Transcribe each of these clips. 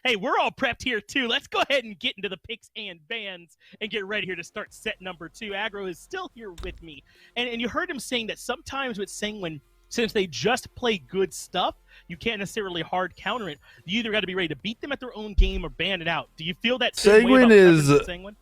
Hey, we're all prepped here too. Let's go ahead and get into the picks and bans and get ready here to start set number 2. Aggro is still here with me. And you heard him saying that sometimes with Sanguine, since they just play good stuff, you can't necessarily hard counter it. You either got to be ready to beat them at their own game or ban it out. Do you feel that same way about Sanguine?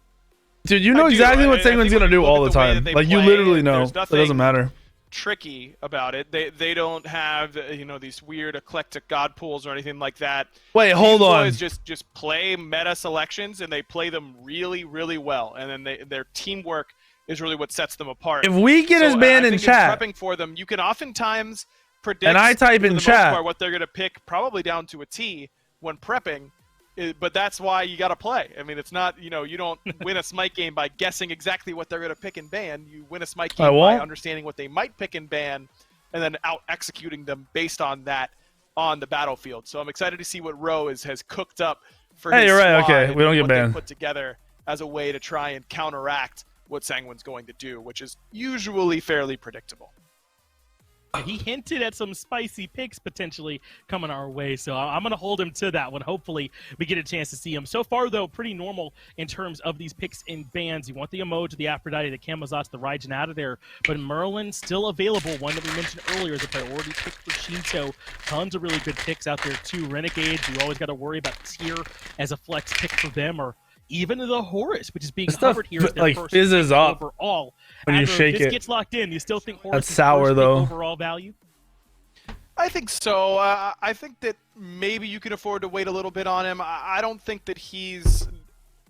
Dude, you know exactly what Sanguine's going to do all the time. Like, you literally know. It doesn't matter. Tricky about it. They don't have, you know, these weird eclectic god pools or anything like that. Wait, hold on. Boys just play meta selections, and they play them really, really well. And then their teamwork is really what sets them apart. If we get his band in chat, prepping for them, you can oftentimes predict, and I type in chat, what they're going to pick, probably down to a T when prepping. But that's why you got to play. I mean, it's not, you know, you don't win a Smite game by guessing exactly what they're going to pick and ban. You win a Smite game by understanding what they might pick and ban, and then out executing them based on that on the battlefield. So I'm excited to see what Ro has cooked up for his you're right. squad Okay, we don't get banned. Put together as a way to try and counteract what Sanguine's going to do, which is usually fairly predictable. He hinted at some spicy picks potentially coming our way, so I'm going to hold him to that one. Hopefully, we get a chance to see him. So far, though, pretty normal in terms of these picks and bans. You want the Emoji, the Aphrodite, the Camazotz, the Raijin out of there, but Merlin still available, one that we mentioned earlier as a priority pick for Shinto. Tons of really good picks out there, too. Renegades, you always got to worry about tier as a flex pick for them, or even the Horus, which is being covered here as their like first fizzes up overall. when you shake this it. Gets locked in. You still think Horus That's sour though. Overall value? I think so. I think that maybe you can afford to wait a little bit on him. I don't think that he's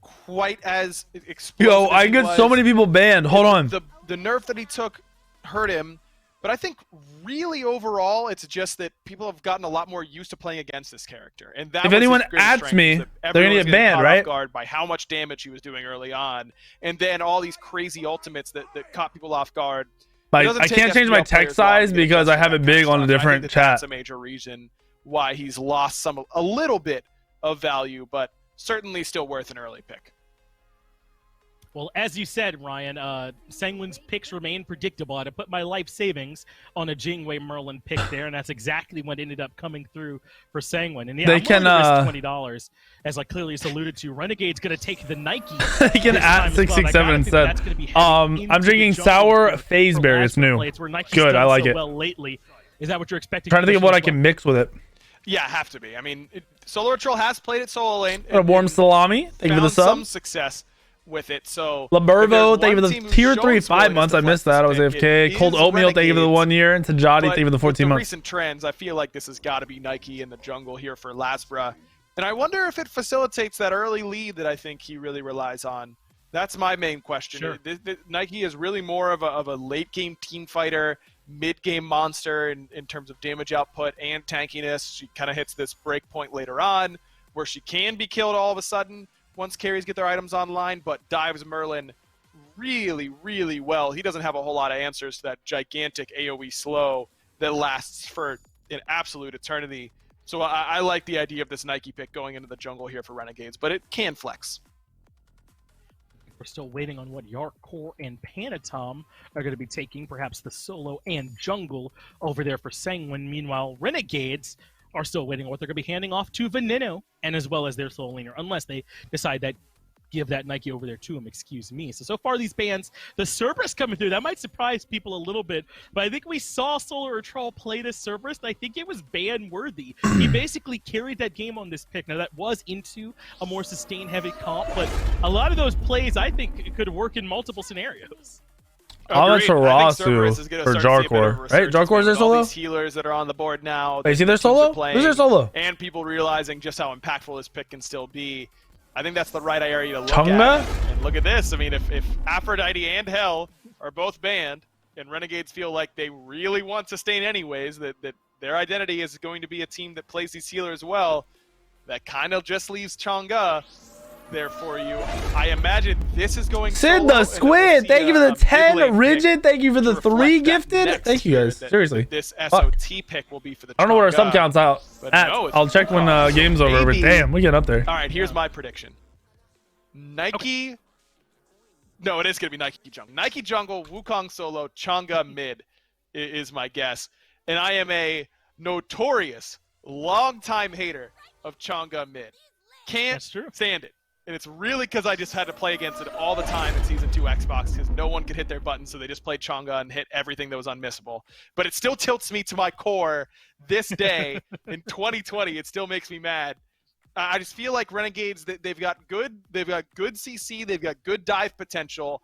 quite as explosive. Yo, I get so many people banned. Hold on. The nerf that he took hurt him, but I think really overall, it's just that people have gotten a lot more used to playing against this character. And that if anyone adds me, they're gonna get banned, right? Off guard by how much damage he was doing early on, and then all these crazy ultimates that caught people off guard. Like, I can't change my text size because I have it big on a different chat. That's a major reason why he's lost a little bit of value, but certainly still worth an early pick. Well, as you said, Ryan, Sanguine's picks remain predictable. I had to put my life savings on a Jingwei Merlin pick there, and that's exactly what ended up coming through for Sanguine. And yeah, they I'm can risk $20, as I clearly just alluded to. Renegade's going to take the Nike. They can add 667 instead. I'm drinking sour phaseberry. It's new. Good, I like it. Well lately. Is that what you're expecting? Trying to think of what I can mix with it. Yeah, have to be. I mean, Solo Troll has played it solo lane. A warm salami. Thank you for the sub. Some success with it. So Laburvo, thank you for the tier 3 5 months. I missed that. I was AFK. Cold Oatmeal, thank you for the 1 year. And Tajadi, thank you for the 14 months. Recent trends, I feel like this has got to be Nike in the jungle here for Lasbra. And I wonder if it facilitates that early lead that I think he really relies on. That's my main question. Sure. Nike is really more of a late game team fighter, mid game monster in terms of damage output and tankiness. She kind of hits this break point later on where she can be killed all of a sudden once carries get their items online, but dives Merlin really, really well. He doesn't have a whole lot of answers to that gigantic AoE slow that lasts for an absolute eternity. So I like the idea of this Nike pick going into the jungle here for Renegades, but it can flex. We're still waiting on what Yark, Core, and Panatom are going to be taking, perhaps the solo and jungle over there for Sanguine. Meanwhile, Renegades are still waiting on what they're going to be handing off to Veneno, and as well as their solo laner, unless they decide that give that Nike over there to him, excuse me. So far these bans, the Cerberus coming through, that might surprise people a little bit, but I think we saw Solar Troll play this Cerberus, and I think it was ban-worthy. He basically carried that game on this pick. Now, that was into a more sustained-heavy comp, but a lot of those plays, I think, could work in multiple scenarios. I'll answer Rasu for Jarkor, right? Jarkor's their solo? All these healers that are on the board now. Wait, is he their solo? Who's their solo? And people realizing just how impactful this pick can still be. I think that's the right area to look Chunga? at. And look at this. I mean, if Aphrodite and Hell are both banned, and Renegades feel like they really want Sustain anyways, that their identity is going to be a team that plays these healers well, that kind of just leaves Chunga there for you. I imagine this is going Sid the Squid, thank you for the 10. Rigid, thank you for the 3 gifted. Thank you guys. Seriously. This SOT pick will be for the I don't know where our sub count's out. I'll check when game's over, but damn, we get up there. All right, here's my prediction. Nike. No, it is going to be Nike Jungle. Nike Jungle, Wukong solo, Chang'e mid is my guess. And I am a notorious, long-time hater of Chang'e mid. can't stand it. And it's really because I just had to play against it all the time in Season 2 Xbox because no one could hit their button, so they just played Chang'e and hit everything that was unmissable. But it still tilts me to my core this day in 2020. It still makes me mad. I just feel like Renegades, they've got good CC, they've got good dive potential,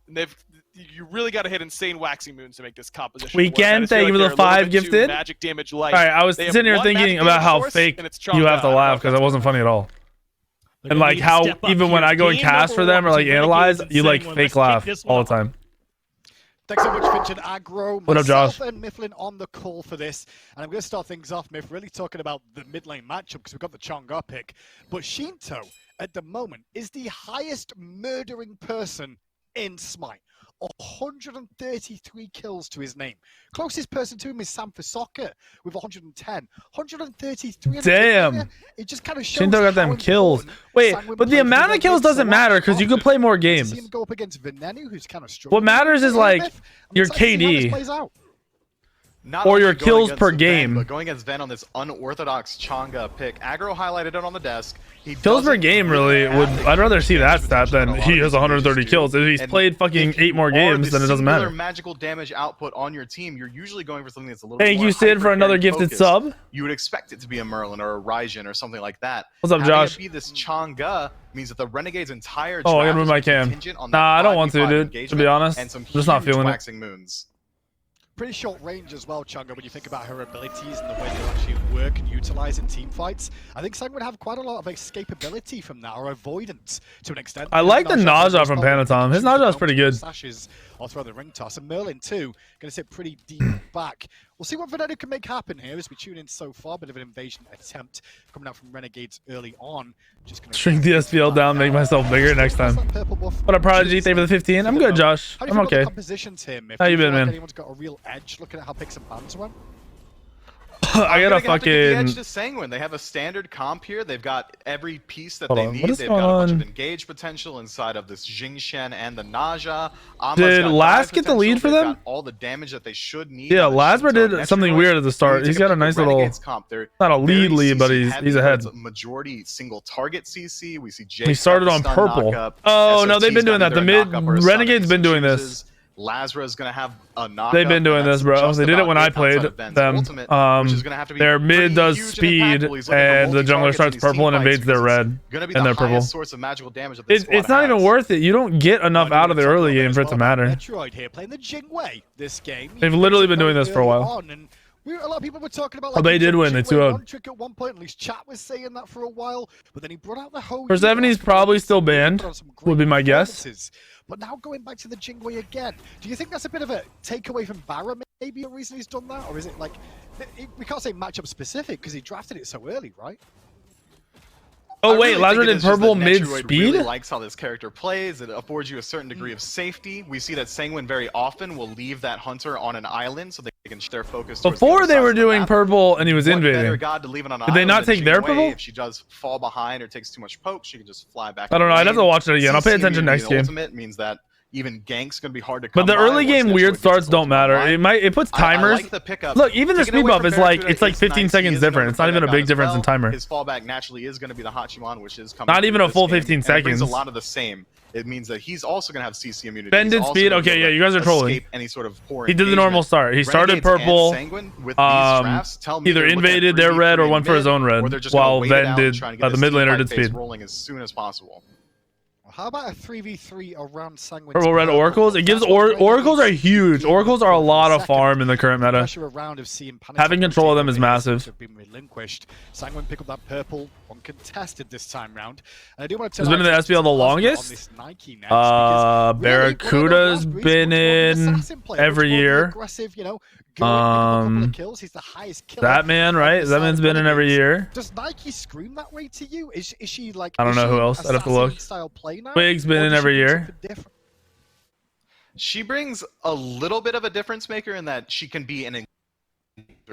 and you really got to hit insane waxing moons to make this composition work. Weekend, thank you for the 5 gifted. Magic damage light. All right, I was sitting here thinking about how fake you have to laugh because it wasn't funny at all. And like how even when I go and cast for them or like analyze, you like fake laugh all the time. Thanks so much, Finch and Aggro. What up, Josh? And Mifflin on the call for this. And I'm going to start things off, Miff, really talking about the mid lane matchup because we've got the Chang'e pick. But Shinto, at the moment, is the highest murdering person in Smite. 133 kills to his name. Closest person to him is Sam for Soccer with 110. 133. Damn. It just kind of shows Shinto got them kills. Wait, but the amount of kills doesn't matter because you can play more games. See him go up against Venenu, who's kind of what matters is like your KD. Or your kills per game. But going against Ven on this unorthodox Chang'e pick, Aggro highlighted it on the desk. Kills per game really would. I'd rather see that stat than he has 130 kills. If he's played fucking 8 more games, then it doesn't matter. Magical damage output on your team, you're usually going for something that's a little. Thank you, Sid, for another gifted sub. You would expect it to be a Merlin or a Ryzen or something like that. What's up, Josh? Having it be this Chang'e means that the Renegade's entire I gotta move my cam. Nah, I don't want to, dude. To be honest, I'm just not feeling it. Moons. Pretty short range as well, Chang'e, when you think about her abilities and the way they actually work and utilize in team fights. I think Sanguine would have quite a lot of escapability from that, or avoidance to an extent. I like the Naja from Panatom. His Naja is pretty good. Sashes or throw the ring toss. And Merlin, too, going to sit pretty deep back. We'll see what Venenu can make happen here as we tune in so far. Bit of an invasion attempt coming out from Renegades early on. Just gonna shrink the SPL down, make myself bigger next time. What up, Prodigy? Thank you for the 15. I'm good, Josh. I'm okay. How you been, man? Anyone's got a real edge looking at how picks and bans went? I got a fucking. The edge to Sanguine. They have a standard comp here. They've got every piece that they need. They've got a bunch of engage potential inside of this Jingshen and the Naja. Did Laz get the lead for them? Got all the damage that they should need. Yeah, Lasper did something weird at the start. He's got a nice little. Not a lead, but he's ahead. Majority single target CC. We see Jay. He started on purple. Oh no, they've been doing that. The mid Renegade's been doing this. Lazra is going to have a knockup. They've been doing this, bro. They did it when I played them. Their mid does speed, and the jungler starts purple and invades their red, and they're purple. It's not even worth it. You don't get enough out of the early game for it to matter. They've literally been doing this for a while. A lot of people were talking about. Like, they did win. They 2-0. Trick at one point, at least chat was saying that for a while. But then he brought out the whole. For 70's probably still banned. Would be my guess. But now going back to the Jingwei again, do you think that's a bit of a takeaway from Barra? Maybe a reason he's done that, or is it like we can't say matchup specific because he drafted it so early, right? Oh wait, Lazar did purple mid speed? Really likes how this character plays. It affords you a certain degree of safety. We see that Sanguine very often will leave that hunter on an island so they can shift their focus. Before they were doing purple and he was invading. Did they not take their purple? If she does fall behind or takes too much poke, she can just fly back. I don't know. I'd have to watch it again. I'll pay attention next game. Ultimate means that even gank's gonna be hard to come by. But the early game weird starts don't matter. It puts timers. I like the pickup. Look, even the speed buff is like it's like 15 seconds different. It's not even a big difference in timer. His fallback naturally is gonna be the Hachiman, which is coming. Not even a full 15 seconds. It brings a lot of the same. It means that he's also gonna have CC immunity. Ben did speed. Okay, yeah, you guys are trolling. Any sort of poor he did the normal start. He started purple. Either invaded their red or went for his own red, while Ben did the mid laner did speed. Rolling as soon as possible. How about a 3v3 around Sanguine? Purple red oracles? It gives oracles are huge. Oracles are a lot of farm in the current meta. Having control of them is massive. Been relinquished. Sanguine pick up that purple, uncontested this time round. And I do want to tell you, has been in the SPL the longest. Barracuda's been in every year. Kills. He's the highest killer. That man, right? That man's been in every year. Does Nike scream that way to you? Is she like? I don't know who else. I'd have to look. Wig's been in every year. She brings a little bit of a difference maker in that she can be an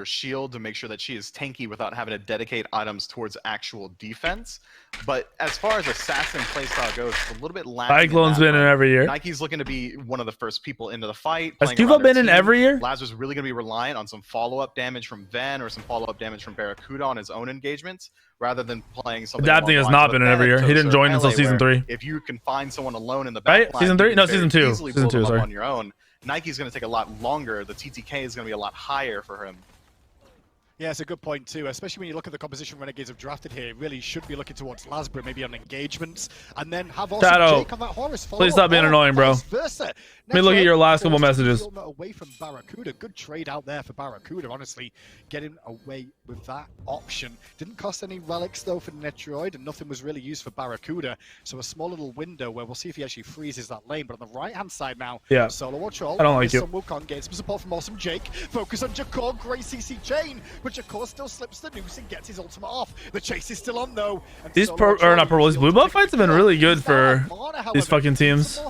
her shield to make sure that she is tanky without having to dedicate items towards actual defense. But as far as assassin playstyle goes, it's a little bit lacking. Cyclone's been in every year. Nike's looking to be one of the first people into the fight. Has Tifa been in every year? Lazarus really going to be reliant on some follow-up damage from Ven or some follow-up damage from Barracuda on his own engagements, rather than playing something. Adapting has not been in every year. He didn't join until season 3. If you can find someone alone in the back, right? Season 3? No, season 2. Season 2, sorry. On your own. Nike's going to take a lot longer. The TTK is going to be a lot higher for him. Yeah, it's a good point too, especially when you look at the composition Renegades have drafted here. Really should be looking towards Lasbra, maybe on engagements, and then have also Jake on that Horus. Please stop being annoying, bro. Let me look at your last couple messages. Away from Barracuda. Good trade out there for Barracuda, honestly. Getting away with that option. Didn't cost any relics though for Netroid, and nothing was really used for Barracuda. So a small little window where we'll see if he actually freezes that lane. But on the right-hand side now, yeah. Solo Watch All. I don't like you. Some Wukong getting some support from awesome Jake. Focus on Jakor, great CC chain. But Jakor still slips the noose and gets his ultimate off. The chase is still on though. These these blue buff fights have been really good for these fucking teams.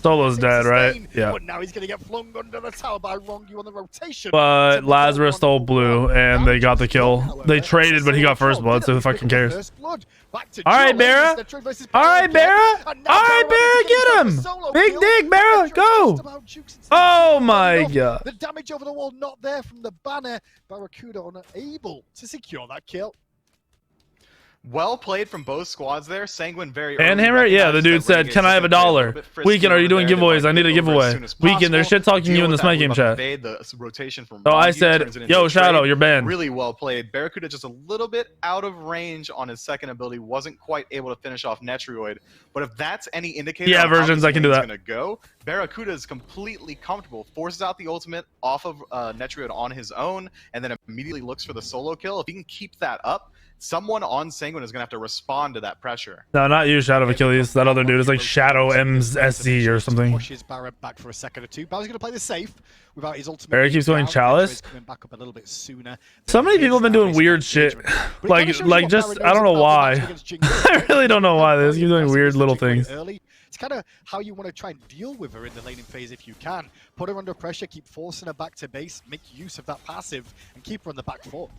Solo's dead, right? Yeah. But now he's gonna get flung under the tower by Rongu on the rotation. But Lazarus stole blue and they got the kill. They traded, but he got first blood, so who fucking cares? Alright, Barra. Alright, Barra. Alright, Barra, get him! Big dig, Barra, go! Oh my god. The damage over the wall not there from the banner. Barracuda unable to secure that kill. Well played from both squads there. Sanguine very and Hammer, yeah, the dude said, can I have $1? Weekend, are you doing giveaways? I need a giveaway. Weekend, they're shit talking you in the Smite Game chat. So I said, yo, Shadow, you're banned. Really well played. Barracuda just a little bit out of range on his second ability. Wasn't quite able to finish off Netroid. But if that's any indicator, yeah, versions, I can do that. Gonna go. Barracuda is completely comfortable. Forces out the ultimate off of Netroid on his own, and then immediately looks for the solo kill. If he can keep that up, someone on Sanguine is going to have to respond to that pressure. No, not you, Shadow of Achilles. That other dude is like Shadow MSC or something. Pushes Barrett back for a second or two. Barrett's going to play the safe without his ultimate. Barrett keeps going Chalice. Back up a little bit sooner. So many people have been doing weird shit. like just, I don't know why. I really don't know why. They keep doing weird little things. It's kind of how you want to try and deal with her in the laning phase if you can. Put her under pressure, keep forcing her back to base, make use of that passive, and keep her on the back foot.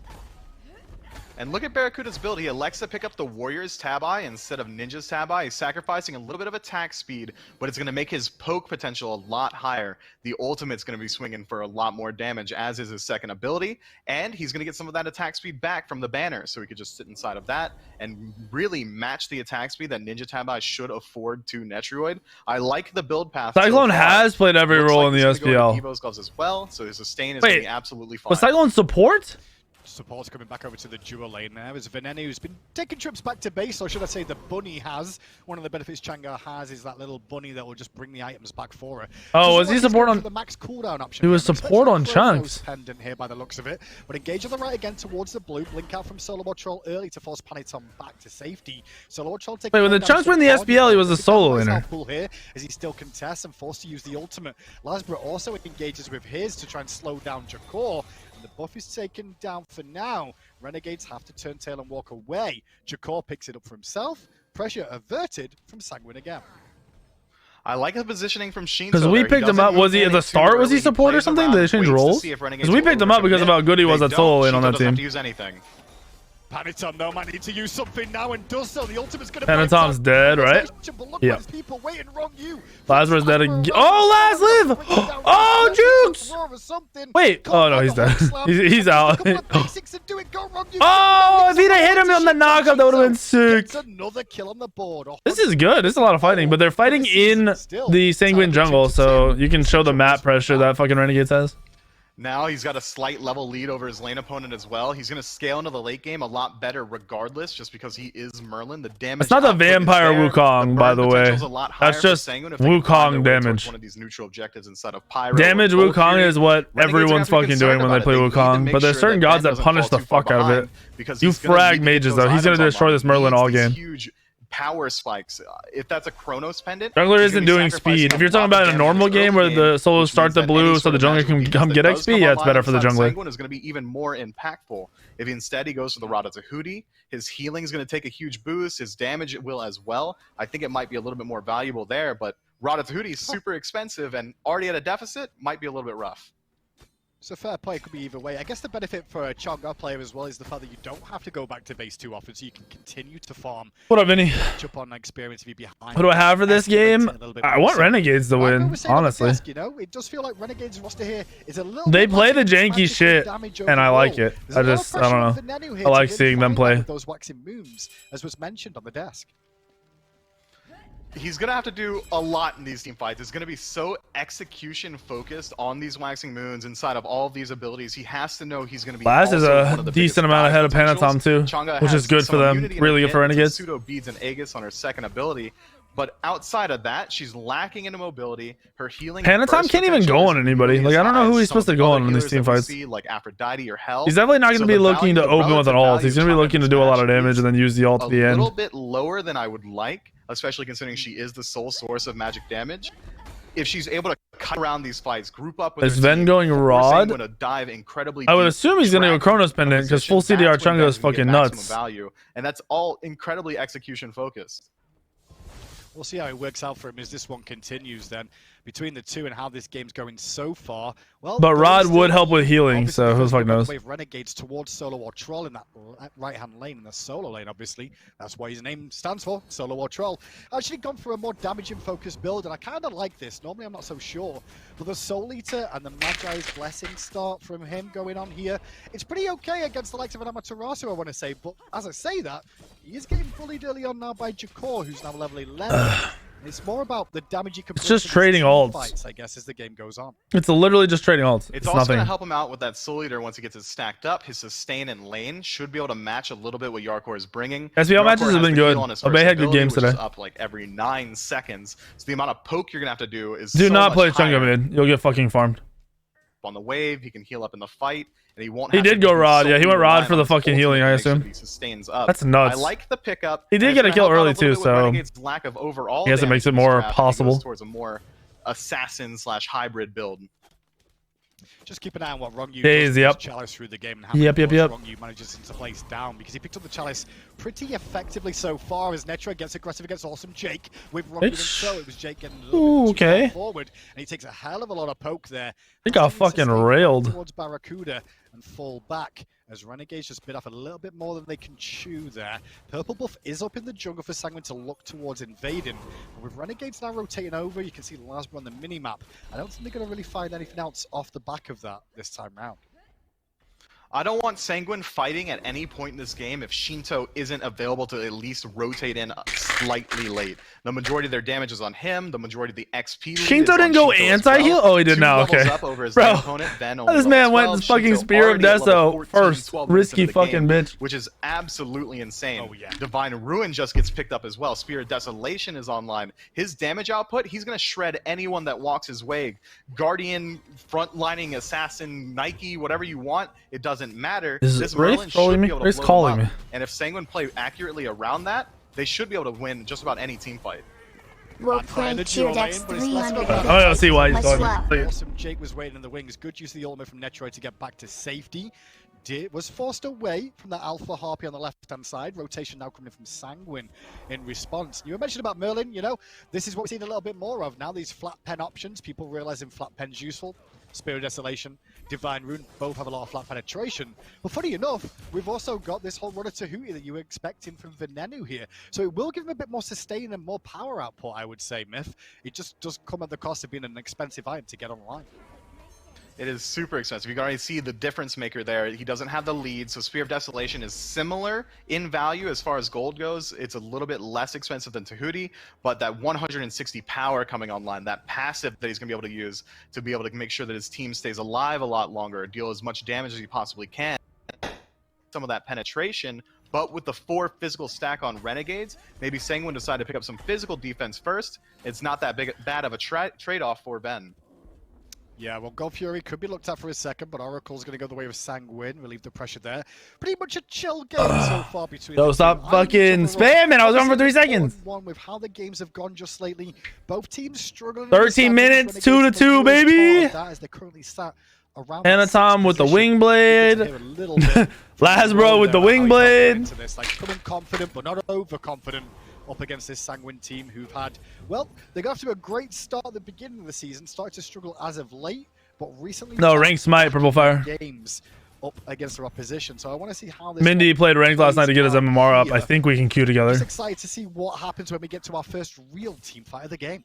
And look at Barracuda's build. He elects to pick up the Warrior's Tab Eye instead of Ninja's Tab Eye. He's sacrificing a little bit of attack speed, but it's going to make his poke potential a lot higher. The ultimate's going to be swinging for a lot more damage, as is his second ability. And he's going to get some of that attack speed back from the banner, so he could just sit inside of that and really match the attack speed that Ninja Tab Eye should afford to Netroid. I like the build path. Cyclone has played every role in the SPL. Evo's gloves as well, so his sustain is going to be absolutely fine. Was Cyclone support? Support's coming back over to the dual lane there. As Veneni, who's been taking trips back to base, or should I say the bunny has. One of the benefits Changar has is that little bunny that will just bring the items back for her. Oh, was he support on the max cooldown option? He was support on Chunks. Pendant here by the looks of it. But engage on the right again towards the blue. Blink out from Solo Troll early to force Paniton back to safety. Solo Troll taking. Wait, when the Chunks were in the SPL, he was a solo laner. Here as he still contests and forced to use the ultimate. Lasbra also engages with his to try and slow down Jakor. And the buff is taken down for now. Renegades have to turn tail and walk away. Jakor picks it up for himself. Pressure averted from Sanguine again. I like the positioning from Sheen. Because we picked him up. Was he at the start? Was he support or something? Did they change roles? Because we picked him up because of how good he was at solo lane on that team. Have to use anything. Paniton though might need to use something now and does so. The ultimate's gonna Paniton's dead, right? Yeah. Lazarus dead again. Oh, Laz live! Oh, Jukes! Wait. Oh no, he's dead. he's out. Oh, if he'd have hit him on the knockup, that would have been sick. Another kill on the board. This is good. This is a lot of fighting, but they're fighting in the Sanguine jungle, so you can show the map pressure that fucking Renegades has. Now he's got a slight level lead over his lane opponent as well. He's going to scale into the late game a lot better regardless, just because he is Merlin. The damage. It's not the Vampire Wukong, by the way. That's just Wukong damage. One of these neutral objectives instead of Pyro. Damage Wukong is what everyone's fucking doing when they play Wukong, but there's certain gods that punish the fuck out of it. You frag mages though. He's going to destroy this Merlin all game. Power spikes. If that's a Chronos pendant, jungler isn't doing speed. If you're talking about in a normal game where the solos start the blue so the jungler can come get XP, yeah, it's better for the jungler. Sanguine is going to be even more impactful. If instead he goes for the Rada Tahuti, his healing is going to take a huge boost. His damage will as well. I think it might be a little bit more valuable there, but Rada Tahuti is super expensive and already at a deficit. Might be a little bit rough. It's a fair point. It could be either way. I guess the benefit for a Chonga player as well is the fact that you don't have to go back to base too often, so you can continue to farm. What up, Vinny? Catch up on experience if you're behind. What do I have for this game? I want Renegades to win, honestly. Desk, you know, it does feel like Renegades roster here is a little. They play the janky shit, and I like it. I don't know. I like seeing them play. Those waxing moons, as was mentioned on the desk. He's going to have to do a lot in these team fights. It's going to be so execution focused on these waxing moons inside of all of these abilities. He has to know he's going to be Laz is a decent amount ahead of Panatom too, which is good for them. Really good for Renegades. Pseudo beads and Aegis on her second ability. But outside of that, she's lacking in mobility. Her healing. Panatom can't even go on anybody. Like, I don't know who he's supposed to go on in these team fights. Like Aphrodite or Hell. He's definitely not going to be looking to open with an ult. He's going to be looking to do a lot of damage and then use the ult at the end. A little bit lower than I would like, especially considering she is the sole source of magic damage. If she's able to cut around these fights, group up with is Ven going Rod? Dive incredibly I would assume he's going to go Chronos Pendant because full CDR Chunga is fucking nuts. Value, and that's all incredibly execution focused. We'll see how it works out for him as this one continues then. Between the two and how this game's going so far. Well, but Rod would help with healing, so who the fuck knows? Wave Renegades towards Solo or Troll in that right-hand lane, in the solo lane, obviously. That's what his name stands for, Solo or Troll. Actually gone for a more damaging-focused build, and I kind of like this. Normally, I'm not so sure. But the Soul Eater and the Magi's Blessing start from him going on here, it's pretty okay against the likes of an Amaterasu, I want to say. But as I say that, he is getting bullied early on now by Jakor, who's now level 11. It's more about the damage you can It's just trading ults, fights, I guess, as the game goes on. It's literally just trading ults. It's also going to help him out with that Soul Eater once he gets it stacked up. His sustain and lane should be able to match a little bit what Yarkor is bringing. SPL matches have been good. Obey had good games today. Up like every 9 seconds. So the amount of poke you're going to have to do is do not play Chunga mid. You'll get fucking farmed. On the wave, he can heal up in the fight. And he won't. He did go Rod. Yeah, he went Rod for the fucking healing, I assume. He sustains up. That's nuts. I like the pickup. He did get a kill early too, so lack of overall I guess it makes it more possible. Towards a more assassin/hybrid build. Just keep an eye on what Wrong You does with Chalice through the game and how Wrong You manages to place down, because he picked up the Chalice pretty effectively so far as Netra gets aggressive against Awesome Jake with Wrong You, so it was Jake getting a little bit too far forward, and he takes a hell of a lot of poke there. He got fucking railed towards Barracuda and fall back as Renegades just bit off a little bit more than they can chew there. Purple buff is up in the jungle for Sanguine to look towards invading. But with Renegades now rotating over, you can see Lasbro on the mini-map. I don't think they're going to really find anything else off the back of that this time round. I don't want Sanguine fighting at any point in this game if Shinto isn't available to at least rotate in slightly late. The majority of their damage is on him. The majority of the XP. Shinto didn't go anti-heal? Oh, he did now. Okay. Bro, this man went to fucking Spear of Deso first. Risky fucking bitch. Which is absolutely insane. Oh, yeah. Divine Ruin just gets picked up as well. Spear of Desolation is online. His damage output, he's going to shred anyone that walks his way. Guardian, frontlining, assassin, Nike, whatever you want. It doesn't matter. Is this Wraith trolling me? Wraith's calling me. And if Sanguine play accurately around that, they should be able to win just about any team fight. We'll play Tier Decks 300. I don't see why he's talking. Awesome Jake was waiting in the wings. Good use of the ultimate from Netroid to get back to safety. Was forced away from the Alpha Harpy on the left-hand side. Rotation now coming from Sanguine in response. You were mentioning about Merlin, you know, this is what we're seeing a little bit more of now, these flat pen options, people realizing flat pen's useful. Spirit Desolation, Divine Rune, both have a lot of flat penetration. But funny enough, we've also got this whole run of Tahuti that you were expecting from Venenu here. So it will give him a bit more sustain and more power output, I would say, Myth. It just does come at the cost of being an expensive item to get online. It is super expensive. You can already see the difference maker there. He doesn't have the lead, so Spear of Desolation is similar in value as far as gold goes. It's a little bit less expensive than Tahuti, but that 160 power coming online, that passive that he's going to be able to use to be able to make sure that his team stays alive a lot longer, deal as much damage as he possibly can. Some of that penetration, but with the 4 physical stack on Renegades, maybe Sanguine decide to pick up some physical defense first. It's not that bad of a trade-off for Ben. Yeah, well, God Fury could be looked at for a second, but Oracle's going to go the way of Sanguine, relieve the pressure there. Pretty much a chill game so far between them. Stop fucking spamming. I was on for 3 seconds. One with how the games have gone just lately. Both teams struggling. 13 minutes, 2-2, baby. That as they currently sat around Panatom with the wing blade. Lasbro with the wing blade. Like coming confident, but not overconfident. Up against this Sanguine team who've had, well, they got off to a great start at the beginning of the season, started to struggle as of late, but recently no ranked Smite purple fire games up against their opposition. So I want to see how this Mindy played ranked last night to get his MMR up. I think we can queue together. I'm just excited to see what happens when we get to our first real team fight of the game.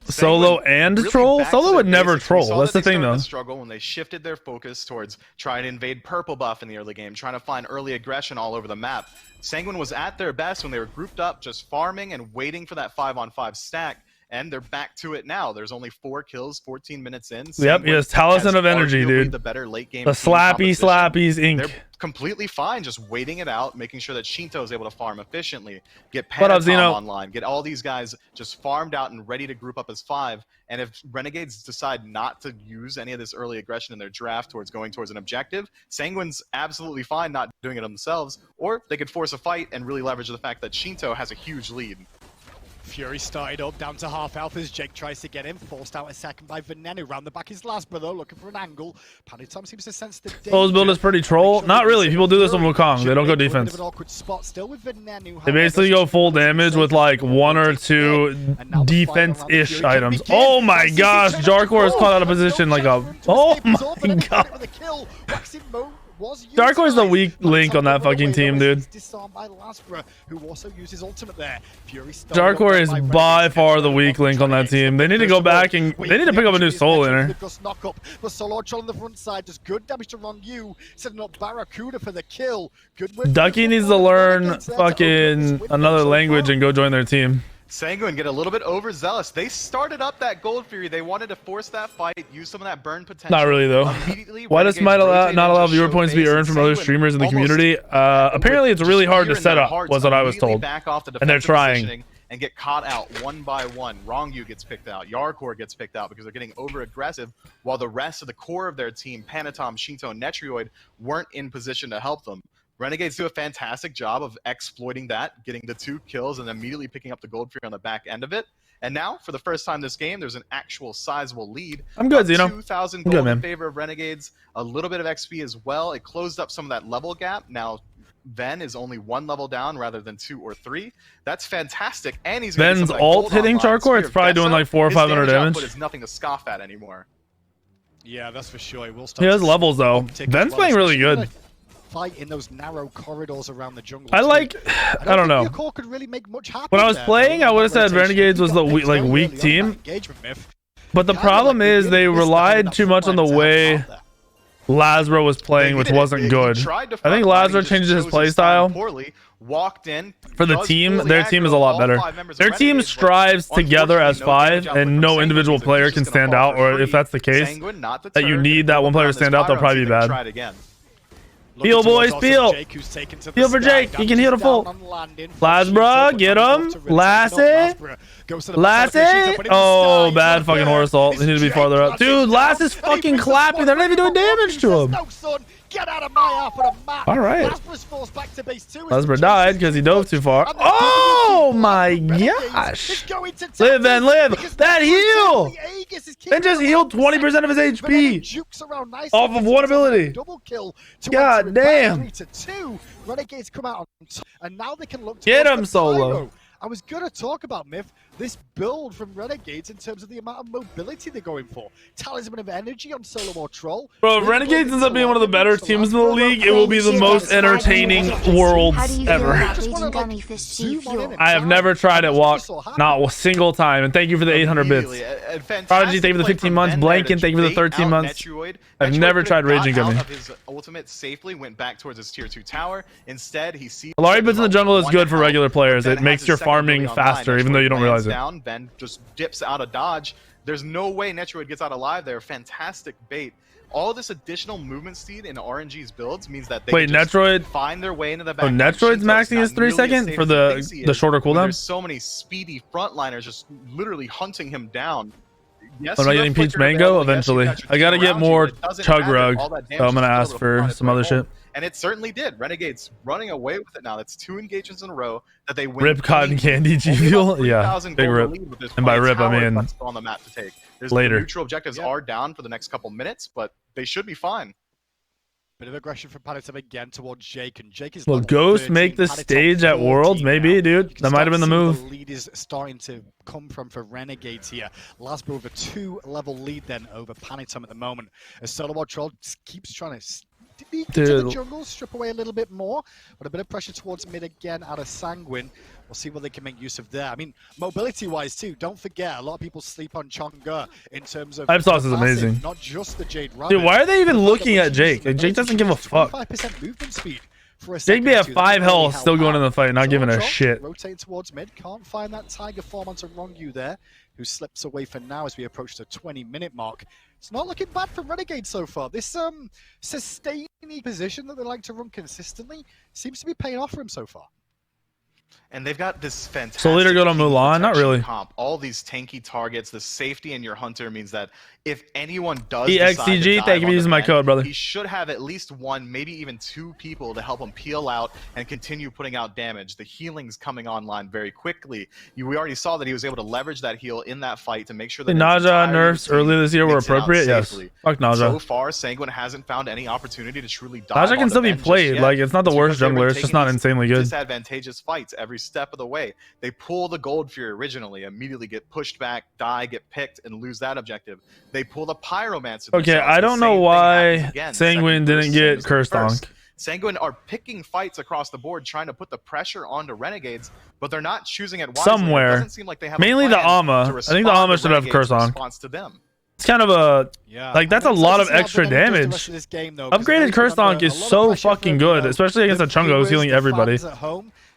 Solo and really troll? Solo would never basics. troll. That's the thing, though. Struggle when they shifted their focus towards trying to invade purple buff in the early game, trying to find early aggression all over the map. Sanguine was at their best when they were grouped up, just farming and waiting for that 5-on-5 stack. And they're back to it now. There's only 4 kills, 14 minutes in. Yep, he has Talisman of Energy, dude. The better late game. The slappies ink. They're completely fine, just waiting it out, making sure that Shinto is able to farm efficiently, get Panatom online, get all these guys just farmed out and ready to group up as 5. And if Renegades decide not to use any of this early aggression in their draft towards going towards an objective, Sanguine's absolutely fine not doing it themselves, or they could force a fight and really leverage the fact that Shinto has a huge lead. Fury started up down to half health as Jake tries to get him, forced out a second by Veneno. Round the back is Lasbra though, looking for an angle. Panatom seems to sense the danger. Close build is pretty troll. Not really. People do this on Wukong. They don't go defense. They basically go full damage with like 1 or 2 defense-ish items. Oh my gosh, Jarkor is caught out of position like a... Oh my god. Jarkor is the weak link on that fucking team, dude. Jarkor is by far the weak link on that team. They need to go back and they need to pick up a new soul laner. Ducky needs to learn fucking another language and go join their team. Sanguine get a little bit overzealous. They started up that Gold Fury. They wanted to force that fight, use some of that burn potential. Not really, though. Why does Smite not allow viewer points to be earned from other streamers in the community? Apparently, it's really hard to set up, was what I was told. And they're trying. And get caught out one by one. Rongyu gets picked out. Yarkor gets picked out because they're getting over-aggressive, while the rest of the core of their team, Panatom, Shinto, and Netrioid, weren't in position to help them. Renegades do a fantastic job of exploiting that, getting the 2 kills and immediately picking up the Gold Fury on the back end of it. And now, for the first time this game, there's an actual sizable lead. I'm good, Zeno. 2,000 gold in favor of Renegades, a little bit of XP as well. It closed up some of that level gap. Now, Ven is only 1 level down rather than 2 or 3. That's fantastic. And he's Ven's ult hitting Jarkor. It's probably doing like 400 or 500 damage. But it's nothing to scoff at anymore. Yeah, that's for sure. He has levels though. Ven's playing really good. Fight in those narrow corridors around the jungle. I don't know. When I was playing, I would have said Renegades was the weak team. But the problem is they relied too much on the way Lasbra was playing, which wasn't good. I think Lasbra changed his playstyle. For the team, their team is a lot better. Their team strives together as 5, and no individual player can stand out, or if that's the case, that you need that one player to stand out, they'll probably be bad. Heal, boys, heal! Heal for Jake, he can heal to full. Lasbra, get him! Lassie! Oh, bad fucking horse ult. They need to be farther up. Dude, Lass is fucking clapping. They're not even doing damage to him. Get out of my half of the map. All right. Lasbra died because he dove too far. Oh my gosh. Live, Ven, live. That heal. Ven just healed 20% of his HP off of one ability. God damn. Renegades come out and now they can look to get him solo. I was going to talk about, Myth, this build from Renegades in terms of the amount of mobility they're going for. Talisman of Energy on solo or troll. Bro, if Renegades ends up being one of the better teams in the league, it will be the most entertaining worlds ever. I have never tried it, Walk. Not a single time. And thank you for the 800 bits. Prodigy, thank you for the 15 months. Blanken, thank you for the 13 months. I've never tried Raging Gummy. His ultimate safely went back towards his tier 2 tower. Instead, he sees Alari Bits in the jungle is good for regular players. It makes your farming faster, even though you don't realize it. Down, Ben just dips out of dodge. There's no way Netroid gets out alive there. Fantastic bait. All this additional movement speed in RNG's builds means that they Netroid find their way into the back. Oh, Netroid's maxing his 3 second for the shorter cooldown. There's so many speedy frontliners just literally hunting him down. Yes, am I getting Peach Mango? Eventually. I gotta get more Chug Rug, so I'm gonna ask for some other shit. And it certainly did. Renegades running away with it now. That's 2 engagements in a row that they win. Rip Cotton Candy G Fuel? Yeah, big rip. And by rip, I mean on the map to take. Later. The neutral objectives are down for the next couple minutes, but they should be fine. Bit of aggression from Panatom again towards Jake, and Jake is. Will Ghost make the stage at Worlds? Maybe, dude. That might have been the move. The lead is starting to come from for Renegades here. Lasbo with a 2-level lead then over Panatom at the moment. As Solo Troll keeps trying to sneak into the jungle, strip away a little bit more, but a bit of pressure towards mid again out of Sanguine. We'll see what they can make use of there. I mean, mobility-wise too, don't forget, a lot of people sleep on Chonga in terms of... Sauce is amazing. Not just the Jade Rabbit. Dude, why are they even looking at Jake? Like, Jake doesn't give a fuck. 5% movement speed. Jake be at 5 health, still going in the fight, not giving a shit. Rotating towards mid, can't find that Tiger form onto Rongu there, who slips away for now as we approach the 20-minute mark. It's not looking bad for Renegade so far. This sustaining position that they like to run consistently seems to be paying off for him so far. And they've got this fantastic. So later go to Mulan, not really. Comp. All these tanky targets, the safety in your hunter means that if anyone does EXCG, thank you for using my code, brother. He should have at least 1, maybe even 2 people to help him peel out and continue putting out damage. The healing's coming online very quickly. We already saw that he was able to leverage that heal in that fight to make sure that the Naja nerfs earlier this year were appropriate. Yes. Fuck Naja. So far, Sanguine hasn't found any opportunity to truly dive. Naja can still be played. Like, it's not the worst jungler. It's just not insanely good. Disadvantageous fights every step of the way. They pull the Gold Fury originally, immediately get pushed back, die, get picked, and lose that objective. They pull the Pyromancer. Okay, I don't know why Sanguine didn't get Curse Donk. Sanguine are picking fights across the board, trying to put the pressure onto Renegades, but they're not choosing it wisely. Somewhere. It doesn't seem like they have mainly the Ama. I think the Ama should have Curse Donk. It's kind of a like that's a lot of extra damage. Upgraded Curse Donk is so fucking good, especially against a Chungo who's healing everybody.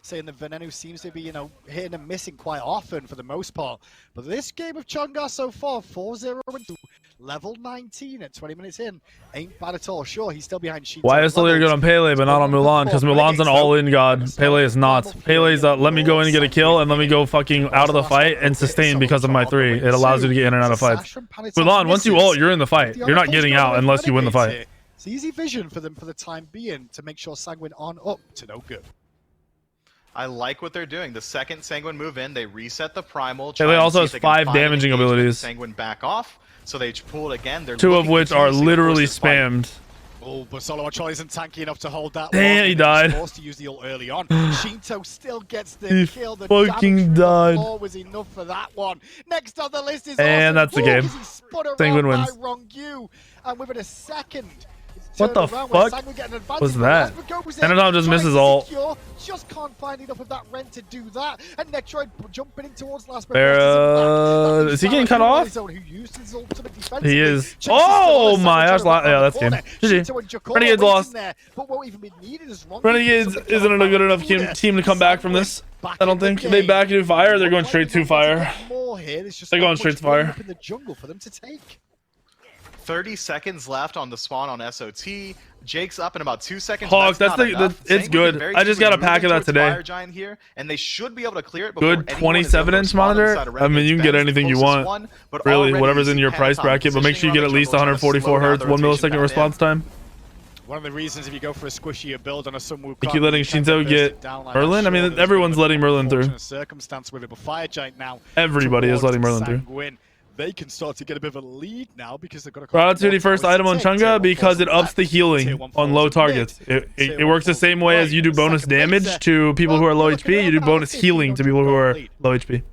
Saying that Venenu seems to be, hitting and missing quite often for the most part. But this game of Chunga so far, 4-0 into level 19 at 20 minutes in, ain't bad at all. Sure, he's still behind Sheet. Why is Soldier good on Pele but not on Mulan? Because Mulan's an all-in god. Pele is not. Pele's let me go in and get a kill and let me go fucking out of the fight and sustain because of my 3. It allows you to get in and out of fights. Mulan, once you ult, you're in the fight. You're not getting out unless you win the fight. It's easy vision for them for the time being to make sure Sanguine on up to no good. I like what they're doing. The second Sanguine move in, they reset the primal. Pele also has 5 damaging abilities. Sanguine back off, so they pull it again. They're 2 of which are literally spammed. Oh, but Solo Troll isn't tanky enough to hold that. Damn, he died. Forced to use the ult early on. Shinto still gets the kill. The fucking died. Was enough for that one. Next on the list is and that's the game. Sanguine wins. And within a second. What the fuck was that? Panatom just misses ult. Just can't find enough of that rent to do that. And Nectroid jumping in towards last. Is he getting cut off? He is. Oh my gosh! Yeah, that's game. GG. Renegades lost. Renegades isn't a good enough team to come back from this. I don't think they back into fire. They're going straight to fire. They're going straight to fire. 30 seconds left on the spawn on SOT. Jake's up in about 2 seconds. Hawk, it's good. I just got a pack of that today. Fire Giant here, and they should be able to clear it. Good 27-inch monitor. I mean, you can get anything you want. Really, whatever's in your price bracket, but make sure you get at least 144 Hz, 1 millisecond response time. One of the reasons if you go for a squishier build on a Sunwoo, you keep letting Shinzo get Merlin. I mean, everyone's letting Merlin through. Circumstance with it, but Fire Giant now. Everybody is letting Merlin through. They can start to get a bit of a lead now because they've got a Productivity first item on Chunga because it ups the healing on low targets. It works the same way as you do bonus damage to people who are low HP, you do bonus healing to people who are low HP.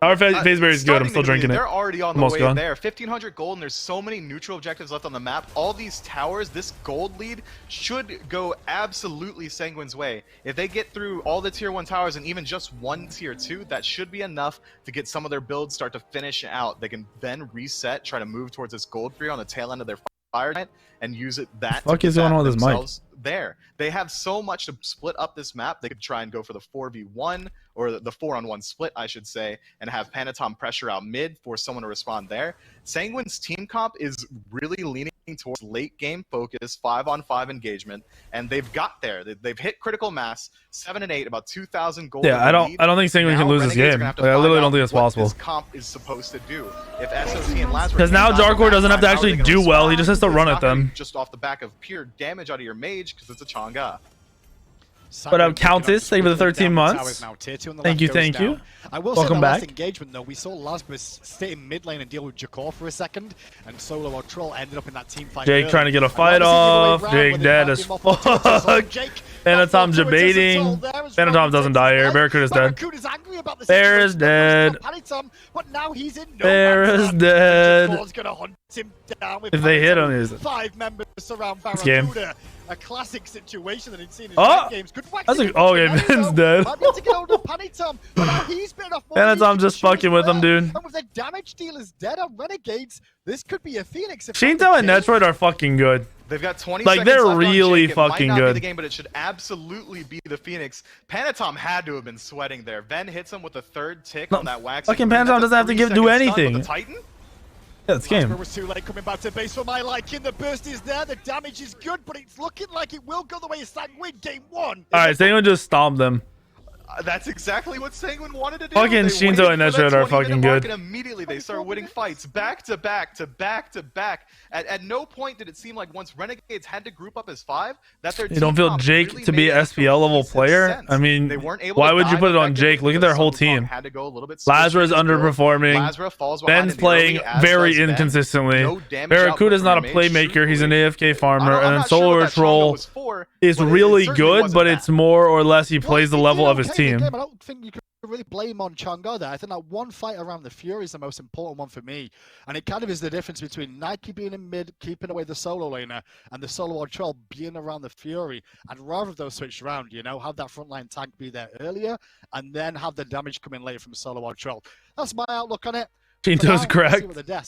Our phase berry is good. I'm still drinking it. They're already on the way there. 1,500 gold, and there's so many neutral objectives left on the map. All these towers, this gold lead should go absolutely Sanguine's way. If they get through all the tier 1 towers and even just 1 tier 2, that should be enough to get some of their builds start to finish out. They can then reset, try to move towards this gold free on the tail end of their fire giant, and use it that. What is going on with this mic? There, they have so much to split up this map. They could try and go for the 4v1 or the 4-on-1 split, I should say, and have Panatom pressure out mid for someone to respond there. Sanguine's team comp is really leaning towards late game focus, 5-on-5 engagement, and they've got there. They've hit critical mass, 7 and 8, about 2,000 gold. Yeah, I don't think Sanguine can lose this game. Like, I literally don't think it's possible. This comp is supposed to do if SOT and Lazarus. Because now Darkor doesn't have to actually do well. He just has to run at them. Just off the back of pure damage out of your mage because it's a Chang'e. What up, Countess? Thank you for the 13 months. Thank you. I will Welcome say the back. last engagement, though, we saw Lazarus stay in mid lane and deal with Jakor for a second, and Solo or Troll ended up in that team fight. Jake trying to get a fight off. Jake dead as fuck. Phantom's debating. Phantom doesn't die here. Barracuda's dead. Bear is dead. Bear is dead. If they hit him, is it? 5 members surround This game. Barracuda. A classic situation that he'd seen in games. Good That's a, oh, yeah, Vin's dead. Phantom just fucking with him, dude. And with the damage dealers dead on Renegades, this could be a Phoenix. Shinto and Netroid are fucking good. They've got 20 like, seconds they're left really on Jake. fucking it might not good. Be the game, but it should absolutely be the Phoenix. Panatom had to have been sweating there. Ven hits him with a 3rd tick on that wax. Fucking Panatom doesn't have to do anything. The Titan? Yeah, this game. Was too late coming back to base for my liking. The burst is there. The damage is good, but it's looking like it will go the way of Sanguine. Game 1. All right, Sanguine just stomped them. That's exactly what Sanguine wanted to do. Fucking Shinto and Netroid are fucking good. And immediately they start winning fights back to back to back to back. At no point did it seem like once Renegades had to group up as 5 that their team. You don't feel Jake really to be an SPL level player? Sense. I mean, they weren't able why to would you put it on effectively Jake? Look at their whole because team. Had to go a little bit Lazarus underperforming. Lazarus falls behind Ben's playing very inconsistently. Barracuda's not a playmaker. He's an AFK farmer. And then Solar Troll is really good, but it's more or less he plays the level of his team. I don't think you can really blame on Chang'e there. I think that one fight around the Fury is the most important one for me. And it kind of is the difference between Nike being in mid, keeping away the solo laner, and the solo or Troll being around the Fury. I'd rather those switch around, you know, have that frontline tank be there earlier, and then have the damage come in later from solo or Troll. That's my outlook on it. Shinto's correct. The desk.